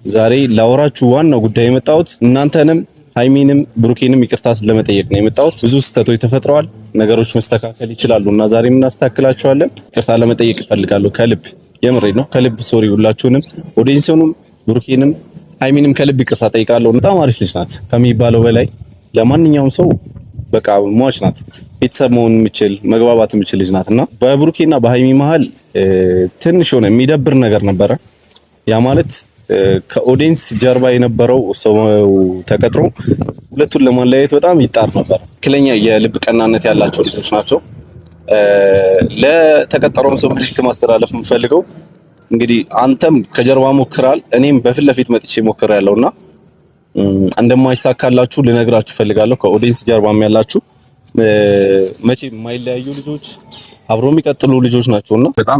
ዛሬ ላወራችሁ ዋናው ጉዳይ የመጣሁት እናንተንም ሃይሚንም ብሩኬንም ይቅርታ ለመጠየቅ ነው የመጣሁት። ብዙ ስህተቶች ተፈጥረዋል። ነገሮች መስተካከል ይችላሉ እና ዛሬም እናስተካክላቸዋለን። ይቅርታ ለመጠየቅ እፈልጋለሁ ከልብ የምሬ ነው። ከልብ ሶሪ ሁላችሁንም፣ ኦዲየንስንም፣ ብሩኬንም ሃይሚንም ከልብ ይቅርታ ጠይቃለሁ። በጣም አሪፍ ልጅ ናት ከሚባለው በላይ ለማንኛውም ሰው በቃ ሟች ናት። ቤተሰብ መሆን የምችል መግባባት የምችል ልጅ ናትና በብሩኬና በሃይሚ መሃል ትንሽ ሆነ የሚደብር ነገር ነበረ። ያ ማለት ከኦዲየንስ ጀርባ የነበረው ሰው ተቀጥሮ ሁለቱን ለማለያየት በጣም ይጣር ነበር። ትክክለኛ የልብ ቀናነት ያላቸው ልጆች ናቸው። ለተቀጠረውም ሰው መልዕክት ማስተላለፍ የምፈልገው እንግዲህ አንተም ከጀርባ ሞክራል፣ እኔም በፊት ለፊት መጥቼ ሞክሬያለሁና እንደማይሳካላችሁ ልነግራችሁ ፈልጋለሁ። ከኦዲየንስ ጀርባም ያላችሁ መቼም የማይለያዩ ልጆች አብሮ የሚቀጥሉ ልጆች ናቸውና በጣም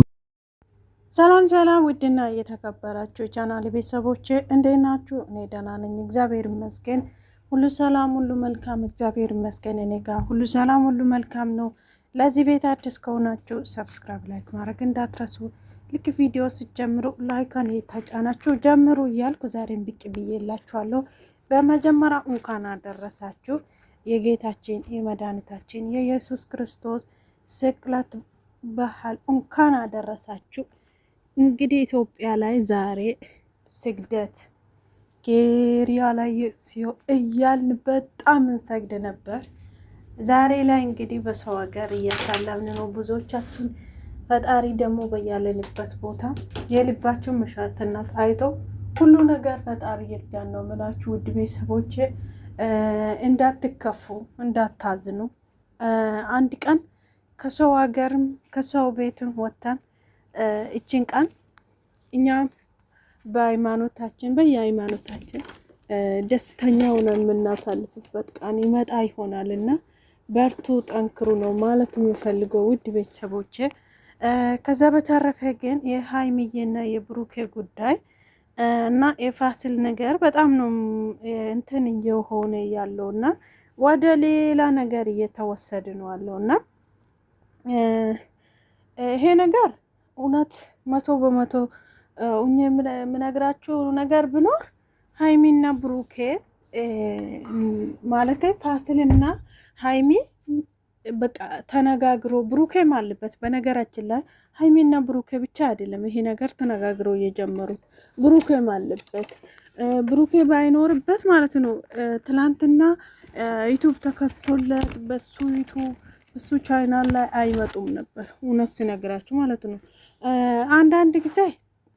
ሰላም ሰላም። ውድና እየተከበራችሁ ቻናል ቤተሰቦች እንዴት ናችሁ? እኔ ደህና ነኝ፣ እግዚአብሔር ይመስገን። ሁሉ ሰላም፣ ሁሉ መልካም፣ እግዚአብሔር ይመስገን። እኔ ጋር ሁሉ ሰላም፣ ሁሉ መልካም ነው። ለዚህ ቤት አዲስ ከሆናችሁ ሰብስክራይብ፣ ላይክ ማድረግ እንዳትረሱ። ልክ ቪዲዮ ስትጀምሩ ላይካን የተጫናችሁ ጀምሩ እያልኩ ዛሬም ብቅ ብዬላችኋለሁ። በመጀመሪያ እንኳን አደረሳችሁ የጌታችን የመድኃኒታችን የኢየሱስ ክርስቶስ ስቅለት በዓል እንኳን አደረሳችሁ። እንግዲህ ኢትዮጵያ ላይ ዛሬ ስግደት ኬሪያ ላይ ሲሆን እያልን በጣም እንሰግድ ነበር። ዛሬ ላይ እንግዲህ በሰው ሀገር እያሳለፍን ነው ብዙዎቻችን። ፈጣሪ ደግሞ በያለንበት ቦታ የልባችን መሻትነት አይቶ ሁሉ ነገር ፈጣሪ ይርዳን ነው የምላችሁ። ውድ ቤተሰቦቼ እንዳትከፉ፣ እንዳታዝኑ። አንድ ቀን ከሰው ሀገርም ከሰው ቤትም ወጥተን እችን ቀን እኛም በሃይማኖታችን በየሃይማኖታችን ደስተኛ ሆነን የምናሳልፍበት ቀን ይመጣ ይሆናል እና በርቱ፣ ጠንክሩ ነው ማለት የምፈልገው ውድ ቤተሰቦቼ። ከዛ በተረፈ ግን የሃይሚዬና የብሩኬ ጉዳይ እና የፋሲል ነገር በጣም ነው እንትን እየሆነ ያለው እና ወደ ሌላ ነገር እየተወሰደ ነው ያለው እና ይሄ ነገር እውነት 100% የምነግራችሁ ነገር ብኖር ሃይሚና ብሩኬ ማለት ፋሲልና ሃይሚ በቃ ተነጋግሮ ብሩኬም አለበት። በነገራችን ላይ ሃይሚና ብሩኬ ብቻ አይደለም ይሄ ነገር ተነጋግሮ የጀመሩት፣ ብሩኬም አለበት። ብሩኬ ባይኖርበት ማለት ነው ትላንትና ዩቲዩብ ተከፍቶለት በሱ ዩቲዩብ እሱ ቻናል ላይ አይመጡም ነበር። እውነት ሲነግራችሁ ማለት ነው። አንዳንድ ጊዜ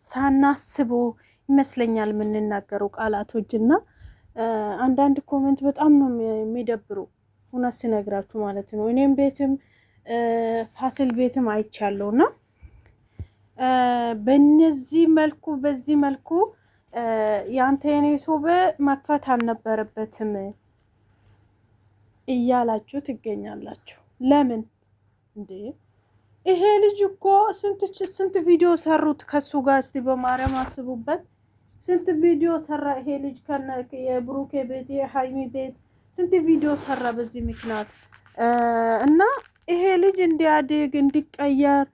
ሳናስበው ይመስለኛል የምንናገረው ቃላቶች እና አንዳንድ ኮሜንት በጣም ነው የሚደብሩ። እውነት ሲነግራችሁ ማለት ነው። እኔም ቤትም ፋሲል ቤትም አይቻለሁ እና በዚህ መልኩ ያንተ ዩቲዩብ መክፈት አልነበረበትም እያላችሁ ትገኛላችሁ። ለምን እንዴ? ይሄ ልጅ እኮ ስንት ቪዲዮ ሰሩት ከሱ ጋር። እስቲ በማርያም አስቡበት። ስንት ቪዲዮ ሰራ ይሄ ልጅ ከነ የብሩኬ ቤት የሃይሚ ቤት ስንት ቪዲዮ ሰራ በዚህ ምክንያት እና ይሄ ልጅ እንዲያድግ እንዲቀየር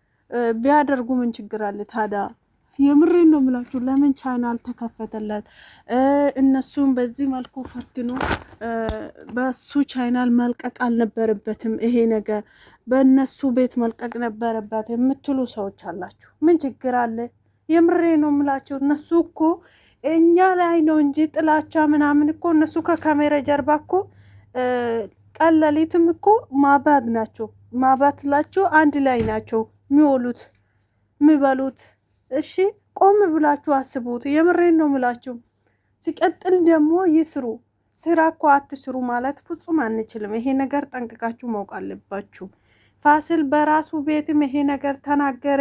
ቢያደርጉ ምን ችግር አለ ታዲያ? የምሬን ነው የምላችሁ። ለምን ቻናል ተከፈተለት? እነሱም በዚህ መልኩ ፈትኖ በሱ ቻናል መልቀቅ አልነበረበትም። ይሄ ነገር በእነሱ ቤት መልቀቅ ነበረበት የምትሉ ሰዎች አላችሁ። ምን ችግር አለ? የምሬ ነው የምላችሁ። እነሱ እኮ እኛ ላይ ነው እንጂ ጥላቻ ምናምን እኮ እነሱ ከካሜራ ጀርባ እኮ ቀለሊትም እኮ ማባድ ናቸው። ማባትላቸው አንድ ላይ ናቸው የሚወሉት የሚበሉት። እሺ ቆም ብላችሁ አስቡት። የምሬን ነው ምላችሁ። ሲቀጥል ደግሞ ይስሩ። ስራ እኮ አትስሩ ማለት ፍጹም አንችልም። ይሄ ነገር ጠንቅቃችሁ ማወቅ አለባችሁ። ፋሲል በራሱ ቤትም ይሄ ነገር ተናገረ፣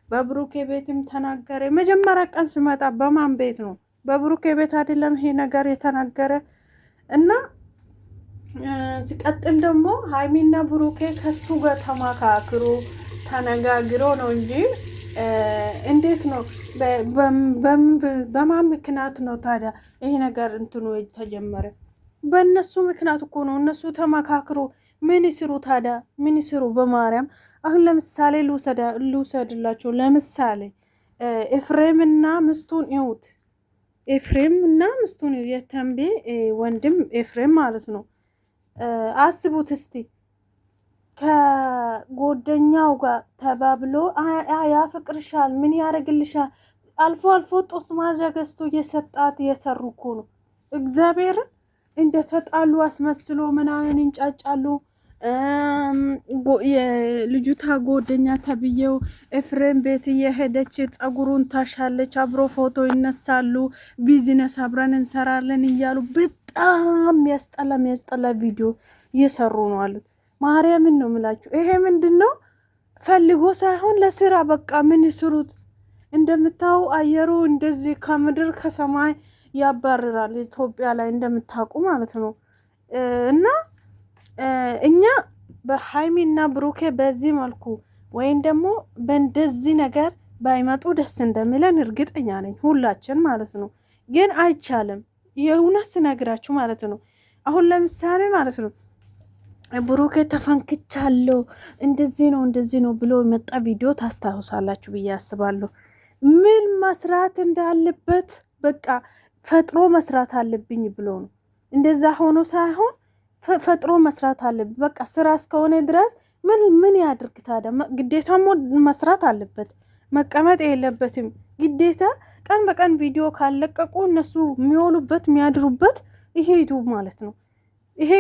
በብሩኬ ቤትም ተናገረ። መጀመሪያ ቀን ስመጣ በማን ቤት ነው? በብሩኬ ቤት አይደለም ይሄ ነገር የተናገረ እና ሲቀጥል ደግሞ ሃይሚና ብሩኬ ከሱ ጋር ተማካክሩ ተነጋግሮ ነው እንጂ እንዴት ነው በማን ምክንያት ነው ታዲያ ይሄ ነገር እንትኑ ተጀመረ? በእነሱ ምክንያት እኮ ነው። እነሱ ተመካክሮ ምን ይስሩ ታዲያ? ምን ይስሩ? በማርያም አሁን ለምሳሌ ልውሰድላቸው። ለምሳሌ ኤፍሬምና ምስቱን ይሁት ኤፍሬም እና ምስቱን የተንቤ ወንድም ኤፍሬም ማለት ነው። አስቡት እስቲ ከጎደኛው ጋር ተባብሎ ያፈቅርሻል፣ ምን ያደርግልሻል፣ አልፎ አልፎ ጡት ማዣ ገዝቶ እየሰጣት እየሰሩ እኮ ነው። እግዚአብሔርን እንደተጣሉ አስመስሎ ምናምን ይንጫጫሉ። የልጁታ ጎደኛ ተብዬው ኤፍሬም ቤት እየሄደች ጸጉሩን ታሻለች፣ አብሮ ፎቶ ይነሳሉ፣ ቢዝነስ አብረን እንሰራለን እያሉ በጣም የሚያስጠላ ቪዲዮ እየሰሩ ነው አሉት። ማርያምን ነው ምላችሁ። ይሄ ምንድን ነው? ፈልጎ ሳይሆን ለስራ በቃ ምን ይስሩት። እንደምታው አየሩ እንደዚህ ከምድር ከሰማይ ያባርራል ኢትዮጵያ ላይ እንደምታውቁ ማለት ነው። እና እኛ በሃይሚና ብሩኬ በዚህ መልኩ ወይም ደግሞ በእንደዚህ ነገር ባይመጡ ደስ እንደሚለን እርግጠኛ ነኝ ሁላችን ማለት ነው። ግን አይቻልም። የእውነት ስነግራችሁ ማለት ነው። አሁን ለምሳሌ ማለት ነው ብሩኬ ተፈንክቻለሁ እንደዚህ ነው ብሎ የመጣ ቪዲዮ ታስታውሳላችሁ ብዬ አስባለሁ። ምን መስራት እንዳለበት በቃ ፈጥሮ መስራት አለብኝ ብሎ ነው። እንደዛ ሆኖ ሳይሆን ፈጥሮ መስራት አለብኝ በቃ ስራ እስከሆነ ድረስ ምን ያድርግ ታዲያ? ግዴታ መስራት አለበት፣ መቀመጥ የለበትም ግዴታ። ቀን በቀን ቪዲዮ ካለቀቁ እነሱ የሚወሉበት የሚያድሩበት ይሄ ዩቱብ ማለት ነው። ይሄ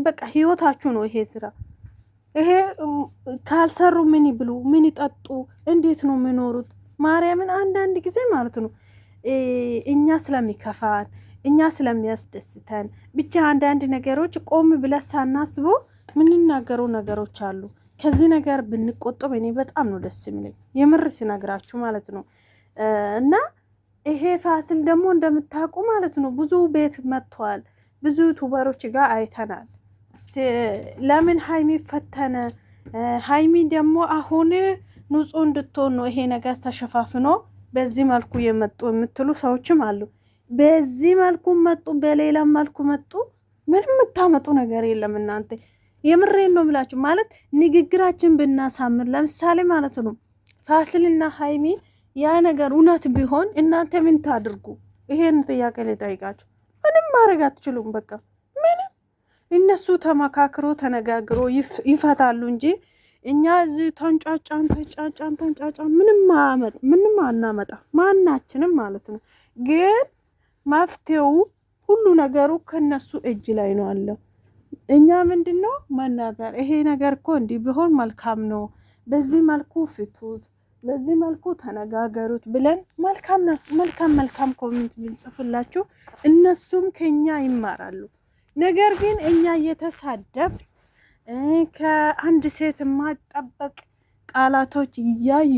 በቃ ህይወታችሁ ነው። ይሄ ስራ ይሄ ካልሰሩ ምን ይብሉ ምን ይጠጡ? እንዴት ነው የሚኖሩት? ማርያምን አንዳንድ ጊዜ ማለት ነው እኛ ስለሚከፋን እኛ ስለሚያስደስተን ብቻ አንዳንድ ነገሮች ቆም ብለን ሳናስበው ምንናገረው ነገሮች አሉ። ከዚህ ነገር ብንቆጠብ እኔ በጣም ነው ደስ የሚለኝ የምር ሲነግራችሁ ማለት ነው። እና ይሄ ፋሲል ደግሞ እንደምታውቁ ማለት ነው ብዙ ቤት መጥቷል። ብዙ ዩቱበሮች ጋር አይተናል። ለምን ሃይሚ ፈተነ? ሃይሚ ደግሞ አሁን ንጹህ እንድትሆን ነው ይሄ ነገር ተሸፋፍኖ በዚህ መልኩ የመጡ የምትሉ ሰዎችም አሉ። በዚህ መልኩ መጡ፣ በሌላ መልኩ መጡ። ምንም የምታመጡ ነገር የለም እናንተ። የምሬን ነው ብላችሁ ማለት ንግግራችን ብናሳምር ለምሳሌ ማለት ነው ፋሲልና ሃይሚ ያ ነገር እውነት ቢሆን እናንተ ምን ታድርጉ? ይሄን ጥያቄ ልጠይቃችሁ። ምንም ማድረግ አትችሉም። በቃ ምንም እነሱ ተመካክሮ ተነጋግሮ ይፈታሉ እንጂ እኛ እዚህ ተንጫጫን ምንም አናመጣ ማናችንም ማለት ነው። ግን መፍትሄው ሁሉ ነገሩ ከነሱ እጅ ላይ ነው አለው። እኛ ምንድነው መናገር፣ ይሄ ነገር እኮ እንዲህ ቢሆን መልካም ነው፣ በዚህ መልኩ ፍቱት፣ በዚህ መልኩ ተነጋገሩት ብለን መልካም ኮሜንት ብንጽፍላችሁ እነሱም ከኛ ይማራሉ። ነገር ግን እኛ እየተሳደብ ከአንድ ሴት የማጠበቅ ቃላቶች እያዩ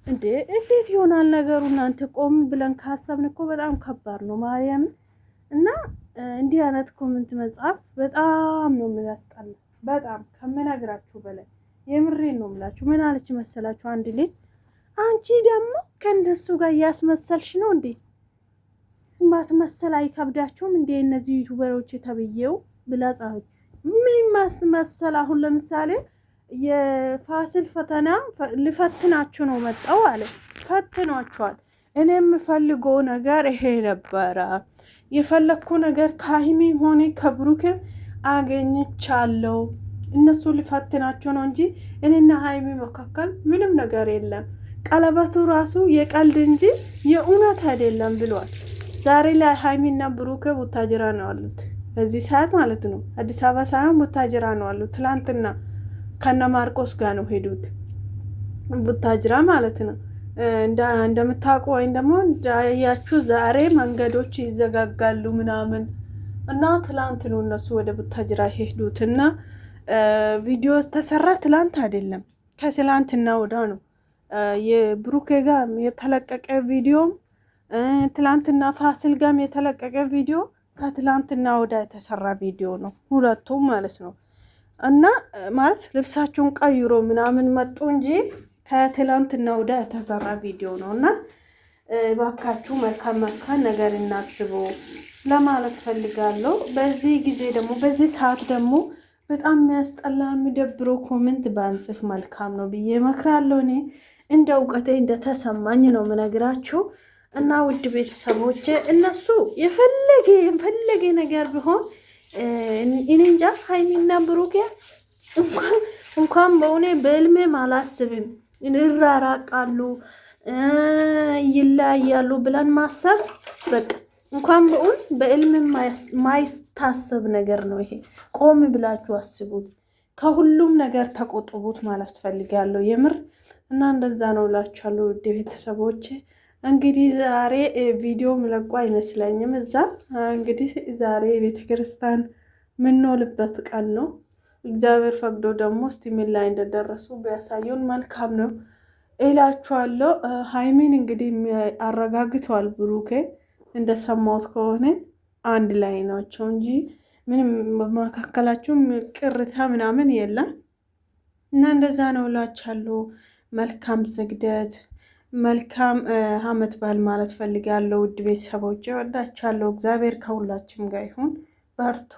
እንዴት ይሆናል ነገሩ? እናንተ ቆም ብለን ካሰብን እኮ በጣም ከባድ ነው ማርያም። እና እንዲህ አይነት ኮሜንት መጻፍ በጣም ነው የሚያስጠላ፣ በጣም ከምነግራችሁ በላይ የምሬን ነው የምላችሁ። ምን አለች መሰላችሁ አንድ ልጅ አንቺ ደግሞ ከእነሱ ጋር እያስመሰልሽ ነው እንዴ? ማስመሰል አይከብዳቸውም እንዴ እነዚህ ዩቱበሮች ተብዬው ብላ ጻፈች። ምን ማስመሰል? አሁን ለምሳሌ የፋሲል ፈተና ልፈትናችሁ ነው መጣው አለ። ፈትኗቸዋል። እኔ የምፈልገው ነገር ይሄ ነበረ። የፈለግኩ ነገር ከሃይሚም ሆነ ከብሩክም አገኝቻለሁ። እነሱ ልፈትናቸው ነው እንጂ እኔና ሃይሚ መካከል ምንም ነገር የለም። ቀለበቱ ራሱ የቀልድ እንጂ የእውነት አይደለም ብሏል። ዛሬ ላይ ሃይሚና ብሩክ ቡታጅራ ነው አሉት። በዚህ ሰዓት ማለት ነው አዲስ አበባ ሳይሆን ቡታጅራ ነው አሉት። ትላንትና ከነ ማርቆስ ጋር ነው ሄዱት ቡታጅራ ማለት ነው። እንደምታውቁ ወይም ደግሞ እንዳያችሁ ዛሬ መንገዶች ይዘጋጋሉ ምናምን እና ትላንት ነው እነሱ ወደ ቡታጅራ ሄዱት እና ቪዲዮ ተሰራ ትላንት አይደለም ከትላንትና ወዳ ነው። የብሩኬ ጋር የተለቀቀ ቪዲዮ ትላንትና ፋሲል ጋር የተለቀቀ ቪዲዮ ከትላንትና ወዳ የተሰራ ቪዲዮ ነው ሁለቱም ማለት ነው። እና ማለት ልብሳቸውን ቀይሮ ምናምን መጡ እንጂ ከትላንትና ወዳ የተሰራ ቪዲዮ ነው። እና ባካችሁ መልካም ነገር እናስቡ ለማለት ፈልጋለሁ። በዚህ ጊዜ ደግሞ በዚህ ሰዓት ደግሞ በጣም የሚያስጠላ የሚደብረው ኮሜንት ባንጽፍ መልካም ነው ብዬ እመክራለሁ። እኔ እንደ እውቀቴ እንደተሰማኝ ነው ምነግራችሁ። እና ውድ ቤተሰቦች እነሱ የፈለገ ነገር ቢሆን እኔ እንጃ ሀይሚና ብሩኬ እንኳን በእውኔ በእልሜም አላስብም ይራራቃሉ ይለያያሉ ብለን ማሰብ በቃ እንኳን በእልሜም ማይታሰብ ነገር ነው ይሄ። ቆም ብላችሁ አስቡት፣ ከሁሉም ነገር ተቆጥቡት ማለት ፈልጋለሁ የምር እና እንደዛ ነው እላችኋለሁ ውድ ቤተሰቦቼ። እንግዲህ ዛሬ ቪዲዮ ምለቁ አይመስለኝም። እዛ እንግዲህ ዛሬ ቤተክርስቲያን ምንውልበት ቀን ነው። እግዚአብሔር ፈቅዶ ደግሞ እስቲ ምን ላይ እንደደረሱ ቢያሳዩን መልካም ነው እላችኋለሁ። ሀይሚን እንግዲህ አረጋግቷል ብሩኬ፣ እንደሰማሁት ከሆነ አንድ ላይ ናቸው እንጂ ምንም በመካከላቸውም ቅርታ ምናምን የለም እና እንደዛ ነው እላችኋለሁ። መልካም ስግደት መልካም አመት በዓል ማለት ፈልጋለሁ ውድ ቤተሰቦቼ፣ ወዳችኋለሁ። እግዚአብሔር ከሁላችንም ጋር ይሁን። በርቱ።